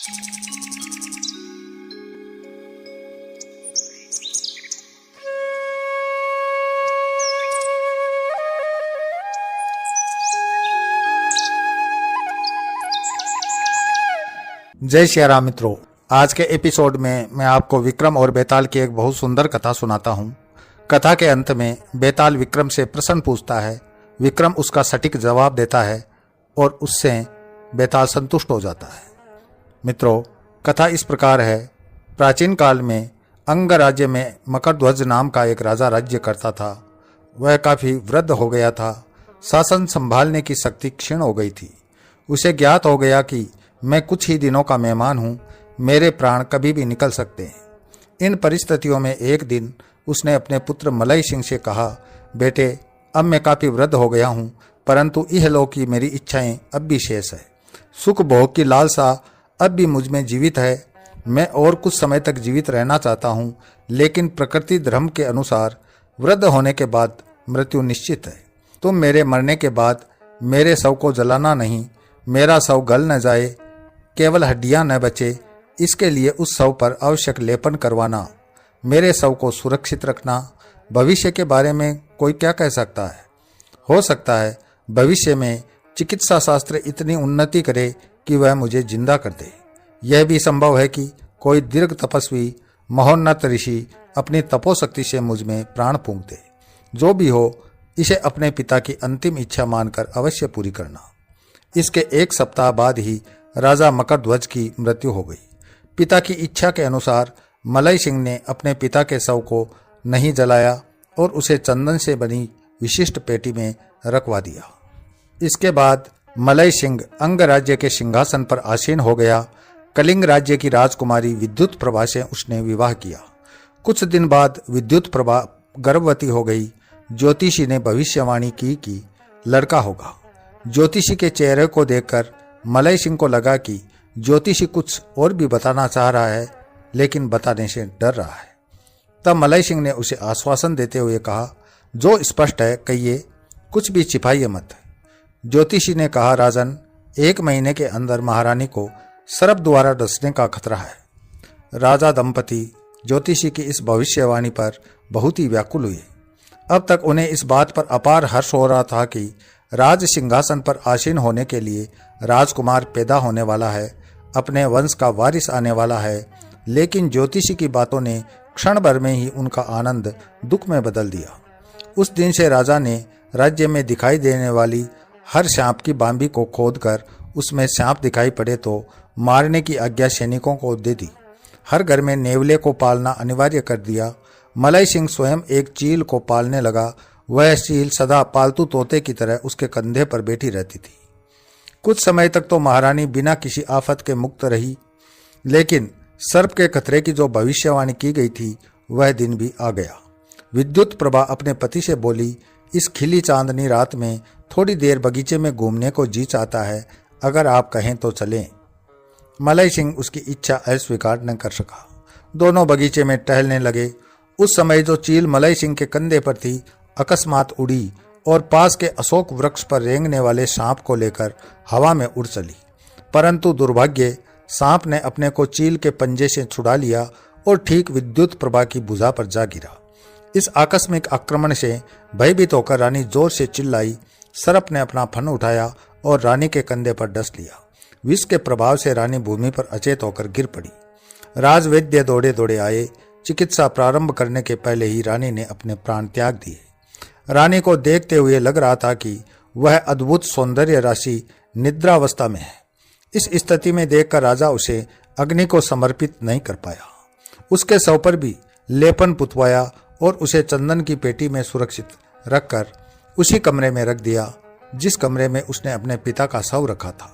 जय श्री राम मित्रों, आज के एपिसोड में मैं आपको विक्रम और बेताल की एक बहुत सुंदर कथा सुनाता हूँ। कथा के अंत में बेताल विक्रम से प्रश्न पूछता है, विक्रम उसका सटीक जवाब देता है और उससे बेताल संतुष्ट हो जाता है। मित्रों, कथा इस प्रकार है। प्राचीन काल में अंग राज्य में मकरध्वज नाम का एक राजा राज्य करता था। वह काफी वृद्ध हो गया था। शासन संभालने की शक्ति क्षीण हो गई थी। उसे ज्ञात हो गया कि मैं कुछ ही दिनों का मेहमान हूँ, मेरे प्राण कभी भी निकल सकते हैं। इन परिस्थितियों में एक दिन उसने अपने पुत्र मलय सिंह से कहा, बेटे, अब मैं काफी वृद्ध हो गया हूँ, परंतु इहलोक की मेरी इच्छाएं अब भी शेष है। सुख भोग की लालसा अब भी मुझ में जीवित है। मैं और कुछ समय तक जीवित रहना चाहता हूँ, लेकिन प्रकृति धर्म के अनुसार वृद्ध होने के बाद मृत्यु निश्चित है। तुम मेरे मरने के बाद मेरे शव को जलाना नहीं, मेरा शव गल न जाए, केवल हड्डियां न बचे, इसके लिए उस शव पर आवश्यक लेपन करवाना। मेरे शव को सुरक्षित रखना। भविष्य के बारे में कोई क्या कह सकता है? हो सकता है भविष्य में चिकित्सा शास्त्र इतनी उन्नति करे कि वह मुझे जिंदा कर दे। यह भी संभव है कि कोई दीर्घ तपस्वी महोन्नत ऋषि अपनी तपोशक्ति से मुझ में प्राण फूंक दे। जो भी हो, इसे अपने पिता की अंतिम इच्छा मानकर अवश्य पूरी करना। इसके एक सप्ताह बाद ही राजा मकरध्वज की मृत्यु हो गई। पिता की इच्छा के अनुसार मलय सिंह ने अपने पिता के शव को नहीं जलाया और उसे चंदन से बनी विशिष्ट पेटी में रखवा दिया। इसके बाद मलय सिंह अंग राज्य के सिंहासन पर आसीन हो गया। कलिंग राज्य की राजकुमारी विद्युत प्रभा से उसने विवाह किया। कुछ दिन बाद विद्युत प्रभा गर्भवती हो गई। ज्योतिषी ने भविष्यवाणी की कि लड़का होगा। ज्योतिषी के चेहरे को देखकर मलय सिंह को लगा कि ज्योतिषी कुछ और भी बताना चाह रहा है, लेकिन बताने से डर रहा है। तब मलय सिंह ने उसे आश्वासन देते हुए कहा, जो स्पष्ट है कहिए, कुछ भी छिपाइए मत। ज्योतिषी ने कहा, राजन, 1 महीने के अंदर महारानी को सर्प द्वारा डसने का खतरा है। राजा दंपति ज्योतिषी की इस भविष्यवाणी पर बहुत ही व्याकुल हुए। अब तक उन्हें इस बात पर अपार हर्ष हो रहा था कि राज सिंहासन पर आसीन होने के लिए राजकुमार पैदा होने वाला है, अपने वंश का वारिस आने वाला है। लेकिन ज्योतिषी की बातों ने क्षण भर में ही उनका आनंद दुख में बदल दिया। उस दिन से राजा ने राज्य में दिखाई देने वाली हर सांप की बांबी को खोदकर उसमें सांप दिखाई पड़े तो मारने की आज्ञा सैनिकों को दे दी। हर घर में नेवले को पालना अनिवार्य कर दिया। मलय सिंह स्वयं एक चील को पालने लगा। वह चील सदा पालतू तोते की तरह उसके कंधे पर बैठी रहती थी। कुछ समय तक तो महारानी बिना किसी आफत के मुक्त रही, लेकिन सर्प के खतरे की जो भविष्यवाणी की गई थी वह दिन भी आ गया। विद्युत प्रभा अपने पति से बोली, इस खिली चांदनी रात में थोड़ी देर बगीचे में घूमने को जी चाहता है, अगर आप कहें तो चलें। मलय सिंह उसकी इच्छा अस्वीकार न कर सका। दोनों बगीचे में टहलने लगे। उस समय जो चील मलय सिंह के कंधे पर थी अकस्मात उड़ी और पास के अशोक वृक्ष पर रेंगने वाले सांप को लेकर हवा में उड़ चली। परंतु दुर्भाग्य, सांप ने अपने को चील के पंजे से छुड़ा लिया और ठीक विद्युत प्रभा की भुजा पर जा गिरा। इस आकस्मिक आक्रमण से भयभीत होकर रानी जोर से चिल्लाई। सर्प ने अपना फन उठाया और रानी के कंधे पर डस लिया। विष के प्रभाव से रानी भूमि पर अचेत होकर गिर पड़ी। राजवैद्य दौड़े दौड़े आए। चिकित्सा प्रारंभ करने के पहले ही रानी ने अपने प्राण त्याग दिए। रानी को देखते हुए लग रहा था कि वह अद्भुत सौंदर्य राशि निद्रावस्था में है। इस स्थिति में देखकर राजा उसे अग्नि को समर्पित नहीं कर पाया। उसके शव पर भी लेपन पुतवाया और उसे चंदन की पेटी में सुरक्षित रखकर उसी कमरे में रख दिया जिस कमरे में उसने अपने पिता का शव रखा था।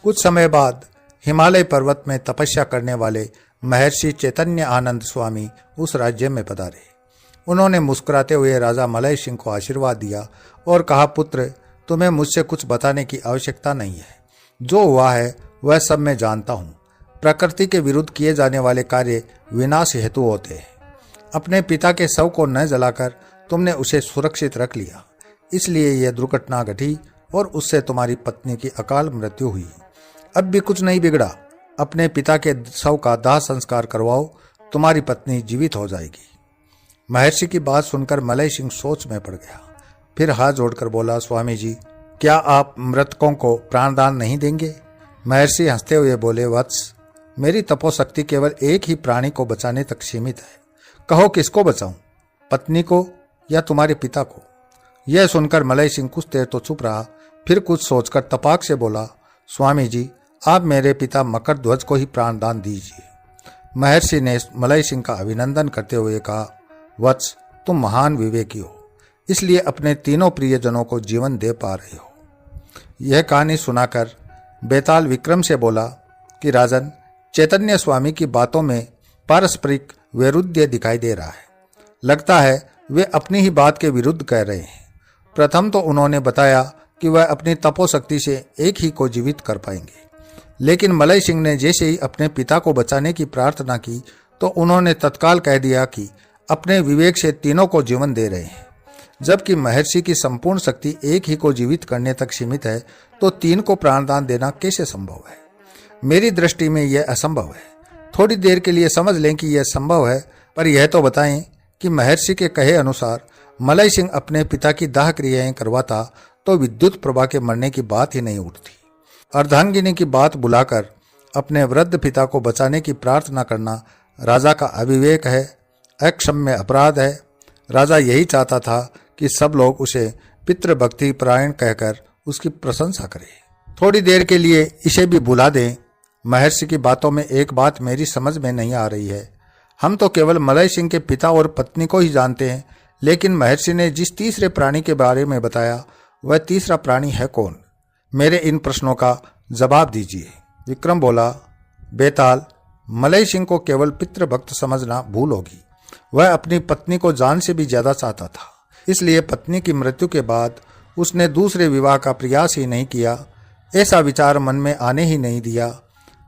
कुछ समय बाद हिमालय पर्वत में तपस्या करने वाले महर्षि चैतन्य आनंद स्वामी उस राज्य में पधारे। उन्होंने मुस्कुराते हुए राजा मलय सिंह को आशीर्वाद दिया और कहा, पुत्र, तुम्हें मुझसे कुछ बताने की आवश्यकता नहीं है। जो हुआ है वह सब मैं जानता हूँ। प्रकृति के विरुद्ध किए जाने वाले कार्य विनाश हेतु होते हैं। अपने पिता के शव को न जलाकर तुमने उसे सुरक्षित रख लिया, इसलिए यह दुर्घटना घटी और उससे तुम्हारी पत्नी की अकाल मृत्यु हुई। अब भी कुछ नहीं बिगड़ा। अपने पिता के शव का दाह संस्कार करवाओ, तुम्हारी पत्नी जीवित हो जाएगी। महर्षि की बात सुनकर मलय सिंह सोच में पड़ गया। फिर हाथ जोड़कर बोला, स्वामी जी, क्या आप मृतकों को प्राणदान नहीं देंगे? महर्षि हंसते हुए बोले, वत्स, मेरी तपोशक्ति केवल एक ही प्राणी को बचाने तक सीमित है। कहो किसको बचाऊं, पत्नी को या तुम्हारे पिता को? यह सुनकर मलय सिंह कुछ देर तो चुप रहा, फिर कुछ सोचकर तपाक से बोला, स्वामी जी, आप मेरे पिता मकर ध्वज को ही प्राणदान दीजिए। महर्षि ने मलय सिंह का अभिनंदन करते हुए कहा, वत्स, तुम महान विवेकी हो, इसलिए अपने तीनों प्रियजनों को जीवन दे पा रहे हो। यह कहानी सुनाकर बेताल विक्रम से बोला कि राजन, चैतन्य स्वामी की बातों में पारस्परिक वैरुध्य दिखाई दे रहा है। लगता है वे अपनी ही बात के विरुद्ध कह रहे हैं। प्रथम तो उन्होंने बताया कि वह अपनी तपोशक्ति से एक ही को जीवित कर पाएंगे, लेकिन मलय सिंह ने जैसे ही अपने पिता को बचाने की प्रार्थना की तो उन्होंने तत्काल कह दिया कि अपने विवेक से तीनों को जीवन दे रहे हैं। जबकि महर्षि की संपूर्ण शक्ति एक ही को जीवित करने तक सीमित है, तो तीन को प्राणदान देना कैसे संभव है? मेरी दृष्टि में यह असंभव है। थोड़ी देर के लिए समझ लें कि यह संभव है, पर यह तो बताएं कि महर्षि के कहे अनुसार मलय सिंह अपने पिता की दाह क्रियाएं करवाता तो विद्युत प्रभा के मरने की बात ही नहीं उठती। अर्धांगिनी की बात बुलाकर अपने वृद्ध पिता को बचाने की प्रार्थना करना राजा का अविवेक है, अक्षम्य अपराध है। राजा यही चाहता था कि सब लोग उसे पितृभक्ति परायण कहकर उसकी प्रशंसा करें। थोड़ी देर के लिए इसे भी बुला दें। महर्षि की बातों में एक बात मेरी समझ में नहीं आ रही है। हम तो केवल मलय सिंह के पिता और पत्नी को ही जानते हैं, लेकिन महर्षि ने जिस तीसरे प्राणी के बारे में बताया, वह तीसरा प्राणी है कौन? मेरे इन प्रश्नों का जवाब दीजिए। विक्रम बोला, बेताल, मलय सिंह को केवल पितृभक्त समझना भूल होगी। वह अपनी पत्नी को जान से भी ज्यादा चाहता था, इसलिए पत्नी की मृत्यु के बाद उसने दूसरे विवाह का प्रयास ही नहीं किया। ऐसा विचार मन में आने ही नहीं दिया।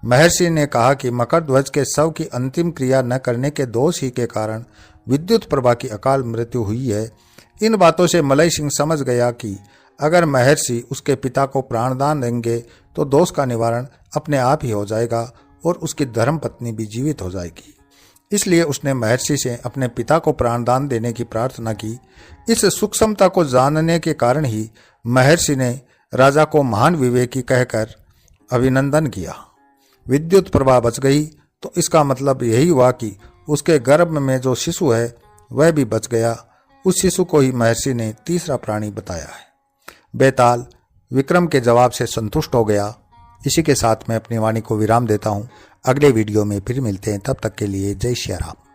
महर्षि ने कहा कि मकर ध्वज के शव की अंतिम क्रिया न करने के दोष ही के कारण विद्युत प्रभा की अकाल मृत्यु हुई है। इन बातों से मलय सिंह समझ गया कि अगर महर्षि उसके पिता को प्राणदान देंगे तो दोष का निवारण अपने आप ही हो जाएगा और उसकी धर्मपत्नी भी जीवित हो जाएगी। इसलिए उसने महर्षि से अपने पिता को प्राणदान देने की प्रार्थना की। इस सूक्ष्मता को जानने के कारण ही महर्षि ने राजा को महान विवेकी कहकर अभिनंदन किया। विद्युत प्रभा बच गई तो इसका मतलब यही हुआ कि उसके गर्भ में जो शिशु है वह भी बच गया। उस शिशु को ही महर्षि ने तीसरा प्राणी बताया है। बेताल विक्रम के जवाब से संतुष्ट हो गया। इसी के साथ मैं अपनी वाणी को विराम देता हूँ। अगले वीडियो में फिर मिलते हैं, तब तक के लिए जय श्री राम।